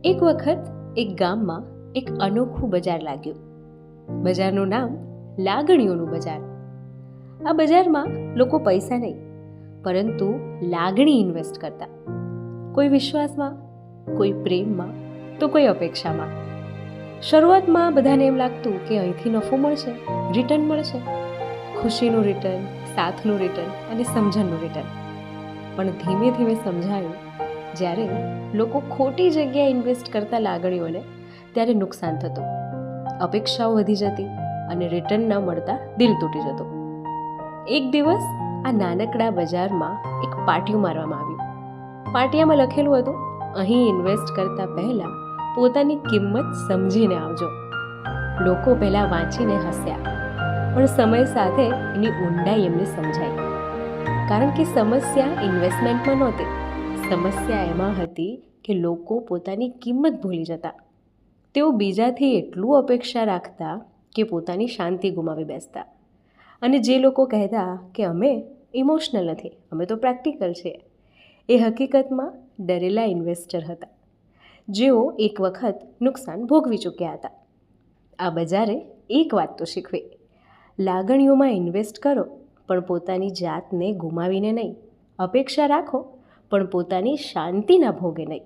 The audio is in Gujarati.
એક વખત એક ગામમાં એક અનોખું બજાર લાગ્યું. બજારનું નામ લાગણીઓનું બજાર. આ બજારમાં લોકો પૈસા નહીં પરંતુ લાગણી ઇન્વેસ્ટ કરતા. કોઈ વિશ્વાસમાં, કોઈ પ્રેમમાં, તો કોઈ અપેક્ષામાં. શરૂઆતમાં બધાને એમ લાગતું કે અહીંથી નફો મળશે, રિટર્ન મળશે, ખુશીનું રિટર્ન, સાથનું રિટર્ન અને સમજણનું રિટર્ન. પણ ધીમે ધીમે સમજાયું, જ્યારે લોકો ખોટી જગ્યાએ ઇન્વેસ્ટ કરતા લાગણીઓને, ત્યારે નુકસાન થતું, અપેક્ષાઓ વધી જતી અને રિટર્ન ન મળતા દિલ તૂટી જતું. એક દિવસ આ નાનકડા બજારમાં એક પાટિયું મારવામાં આવ્યું. પાટિયામાં લખેલું હતું, અહીં ઇન્વેસ્ટ કરતા પહેલાં પોતાની કિંમત સમજીને આવજો. લોકો પહેલાં વાંચીને હસ્યા, પણ સમય સાથે એની ઊંડાઈ એમને સમજાઈ. કારણ કે સમસ્યા ઇન્વેસ્ટમેન્ટમાં નહોતી, સમસ્યા એમાં હતી કે લોકો પોતાની કિંમત ભૂલી જતા. તેઓ બીજાથી એટલું અપેક્ષા રાખતા કે પોતાની શાંતિ ગુમાવી બેસતા. અને જે લોકો કહેતા કે અમે ઇમોશનલ નથી, અમે તો પ્રેક્ટિકલ છીએ, એ હકીકતમાં ડરેલા ઇન્વેસ્ટર હતા, જેઓ એક વખત નુકસાન ભોગવી ચૂક્યા હતા. આ બજારે એક વાત તો શીખવી, લાગણીઓમાં ઇન્વેસ્ટ કરો પણ પોતાની જાતને ગુમાવીને નહીં, અપેક્ષા રાખો પણ પોતાની શાંતિના ભોગે નહીં.